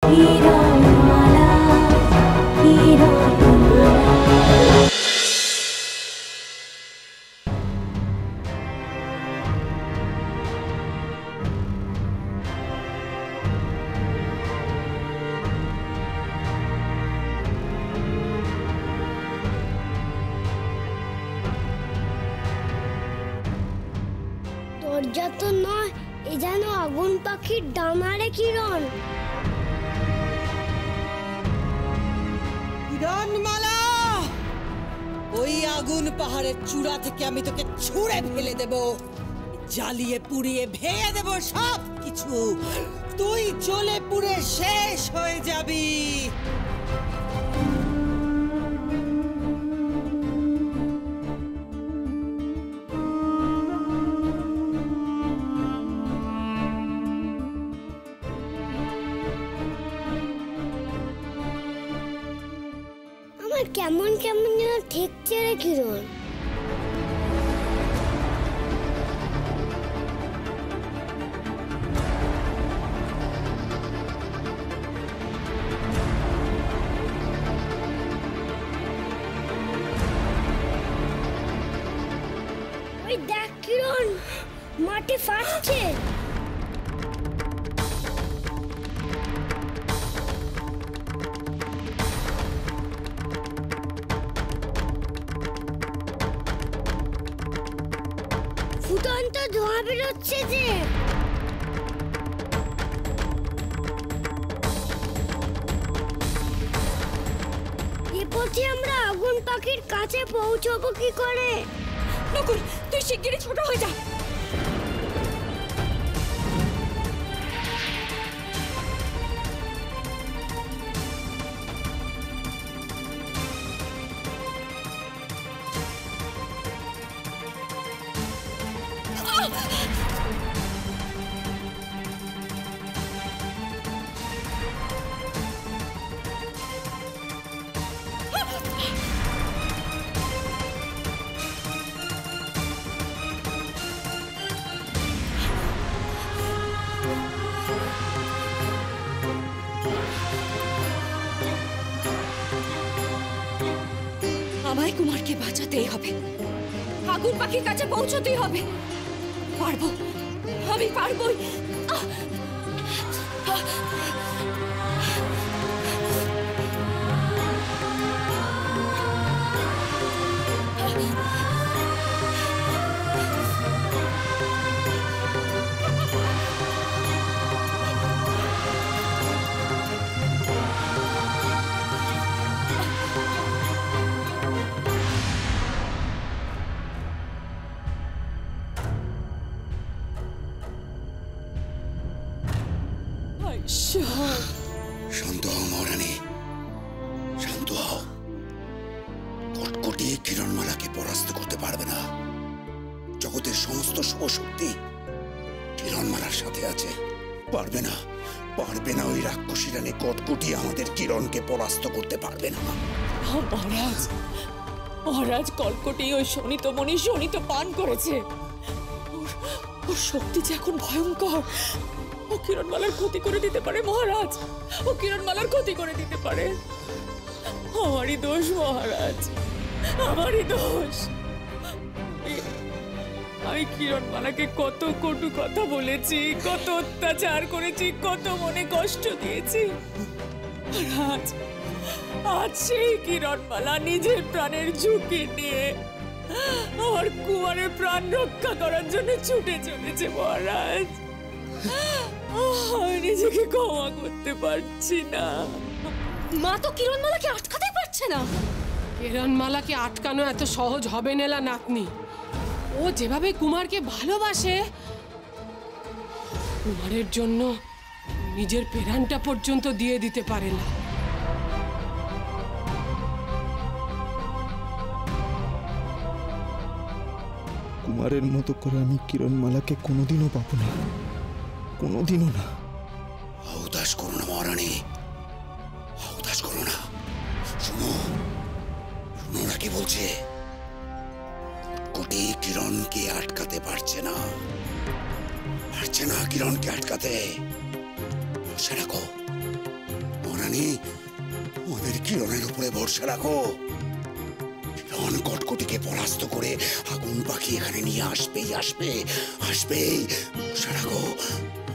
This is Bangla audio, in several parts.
কিরণমালা কিরণমালা। দরজা তো নয়, এ যেন আগুন পাখির ডানারে কিরণ। কিরণমালা, ওই আগুন পাহাড়ের চূড়া থেকে আমি তোকে ছুঁড়ে ফেলে দেব, জ্বালিয়ে পুড়িয়ে ভেঙে দেব সব কিছু, তুই জ্বলে পুড়ে শেষ হয়ে যাবি। আমার কেমন কেমন যেন ঠেকছে রে কিরণ। ওই দেখ কিরণ, মাটি ফাটছে। ফুটন্ত ধোঁয়া বেরোচ্ছে যে। এ পথে আমরা আগুন পাখির কাছে পৌঁছবো কি করে? নকুল, তুই শিগগিরই ছোট হয়ে যা। আমায় কুমারকে বাঁচাতেই হবে, আগুন পাখির কাছে পৌঁছতেই হবে। পারবো, আমি পারবোই। শান্ত হও মহারানী, শান্ত হও। কটকটি কিরণমালাকে পরাস্ত করতে পারবে না। জগতের সমস্ত শুভ শক্তি কিরণমালার সাথে আছে। পারবে না, পারবে না। ওই রাক্ষসী রানী কটকটি আমাদের কিরণকে পরাস্ত করতে পারবে না। মহারাজ, মহারাজ, কলকটি ওই শোণিতমণি শোণিত পান করেছে। ওর শক্তি যে এখন ভয়ঙ্কর। ও কিরণমালার ক্ষতি করে দিতে পারে মহারাজ, ও কিরণমালার ক্ষতি করে দিতে পারে। আমারই দোষ মহারাজ, আমারই দোষ। আমি কিরণমালাকে কত কটু কথা বলেছি, কত অত্যাচার করেছি, কত মনে কষ্ট দিয়েছি। আর আজ সেই কিরণমালা নিজের প্রাণের ঝুঁকি নিয়ে আমার কুমারের প্রাণ রক্ষা করার জন্য ছুটে চলেছে মহারাজ। আমি নিজেকে ক্ষমা করতে পারছি না। মা তো কিরণমালাকে আটকাতে পারছে না। কিরণমালাকে আটকানো এত সহজ হবে না নাতনি। ও যেভাবে কুমারকে ভালোবাসে, কুমারের জন্য নিজের প্রাণটা পর্যন্ত দিয়ে দিতে পারে না। কুমারের মতো করে আমি কিরণমালাকে কোনোদিনও পাবো না, কোনোদিনও না। উদাস করো না মহারানী, উদাস করো না। শোনো, শোনো না কি বলছে। কটকটি কিরণকে আটকাতে পারছে না, পারছে না কিরণকে আটকাতে। ভরসা রাখো, কিরণের উপরে ভরসা রাখো। কিরণ কটকটিকে পরাস্ত করে আগুন পাখি এখানে নিয়ে আসবেই আসবে, আসবেই। ভরসা রাখো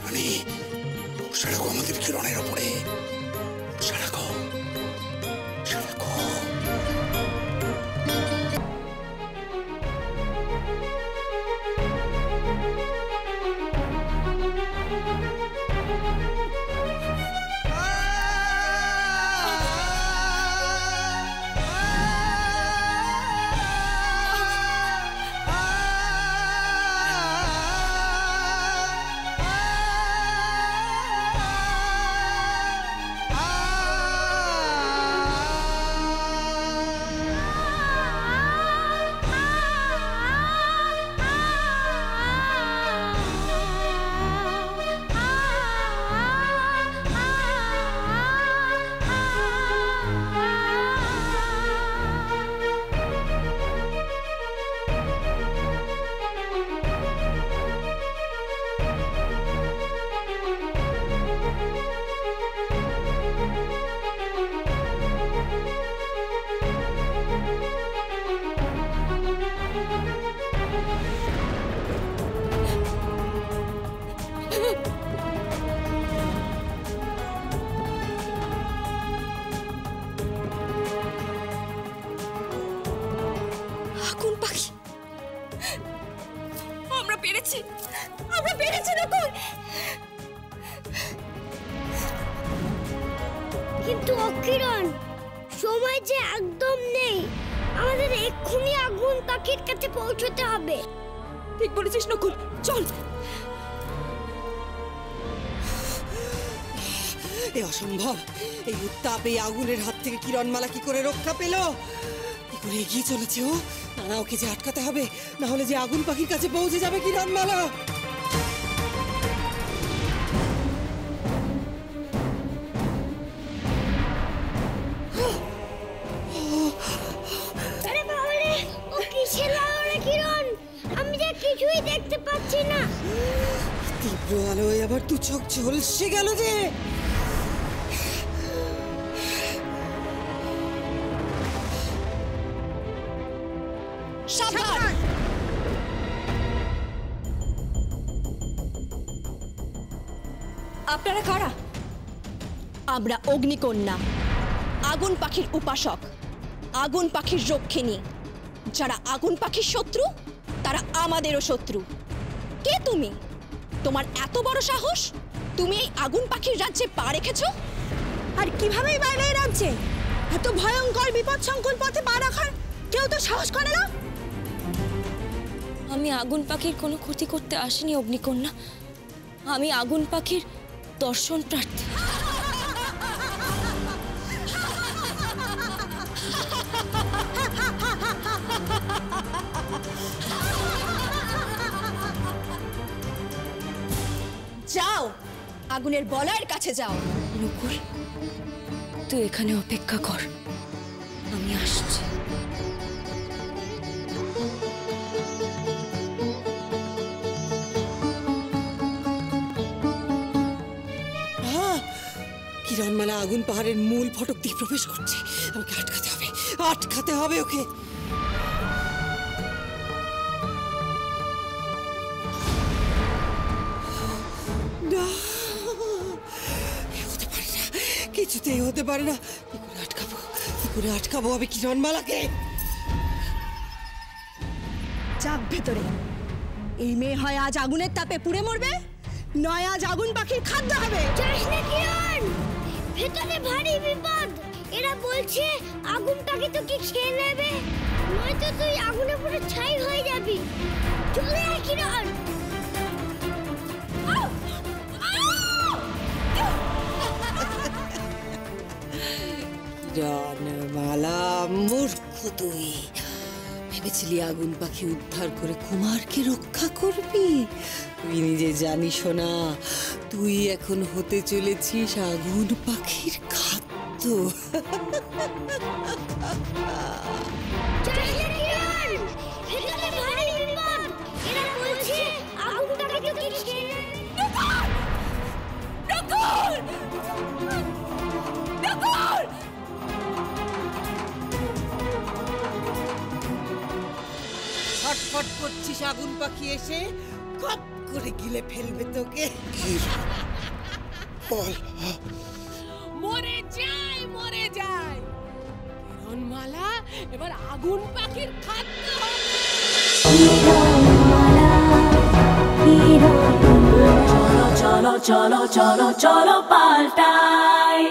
মানে ভরসা রাখো আমাদের কিরণের উপরে, ভরসা রাখো, ভরসা রাখো। আগুন পাখি, আমরা পেরেছি, আমরা পেরেছি নকুল। কিন্তু অকিরণ, সময় যে একদম নেই, আমাদের এক্ষুনি আগুন পাখির কাছে পৌঁছতে হবে। ঠিক বলেছিস নকুল, চল। এ অসম্ভব, এই উত্তাপ, এই আগুনের হাত থেকে কিরণমালা কি করে রক্ষা পেল? কি করে এগিয়ে চলেছে ও? না, ওকে যে আটকাতে হবে, না হলে যে আগুন পাখির কাছে পৌঁছে যাবে কিরণমালা। আরে বাবা রে, ও কিসের আলো কিরণ? আমি যে কিছুই দেখতে পাচ্ছি না। তীব্র আলোয় আবার দু চোখ ঝলসে গেল যে। সাবধান! আপনারা কারা? আমরা অগ্নিকন্যা, আগুন পাখির উপাসক, আগুন পাখির রক্ষিণী। যারা আগুন পাখির শত্রু, তারা আমাদেরও শত্রু। কে তুমি? তোমার এত বড় সাহস? তুমি এই আগুন পাখির রাজ্যে পা রেখেছো? আর কিভাবেই বাইরে এই রাজ্যে? এত ভয়ঙ্কর বিপদ সংকুল পথে পা রাখার কেউ তো সাহস করে না। আমি আগুন পাখির কোনো ক্ষতি করতে আসিনি অগ্নিকন্যা। আমি আগুন পাখির দর্শন প্রার্থী। যাও, আগুনের বলয়ের কাছে যাও। নকুল, তুই এখানে অপেক্ষা কর, আমি আসছি। কিরণমালা আগুন পাহাড়ের মূল ফটক দিয়ে প্রবেশ করছে। আমাকে আটকাতে হবে, আটকাতে হবে ওকে। না, হতে পারে না, কিছুতেই হতে পারে না। কি করে আটকাবো, কি করে আটকাবো আমি কিরণমালাকে? যাক ভেতরে। এই মেয়ে হয় আজ আগুনের তাপে পুড়ে মরবে, নয় আজ আগুন পাখির খাদ্য হবে। যাস না কিরণ, ভেতরে ভারী বিপদ। এরা বলছে আগুন পাখি তোকে খেয়ে নেবে, নয়তো তুই আগুনে পুরো ছাই হয়ে যাবি। চলে আয় কিরণ। কিরণমালা, মূর্খ তুই। ভেবেছিলি আগুন পাখি উদ্ধার করে কুমারকে রক্ষা করবি? তুই নিজে জানিস না, তুই এখন হতে চলেছিস আগুন পাখির খাদ্য। যাস না কিরণ, ভেতরে ভারী বিপদ। এরা বলছে আগুন পাখি তোকে খেয়ে নেবে। নকুল! নকুল! ছটফট করছিস আগুন পাখি এসে খপ করে গিলে ফেলবে তোকে। মরে যায় মরে যায়, কিরণমালা এবার আগুন পাখির খাদ্য হবে। চলো চলো চলো চলো চলো পাল্টাই।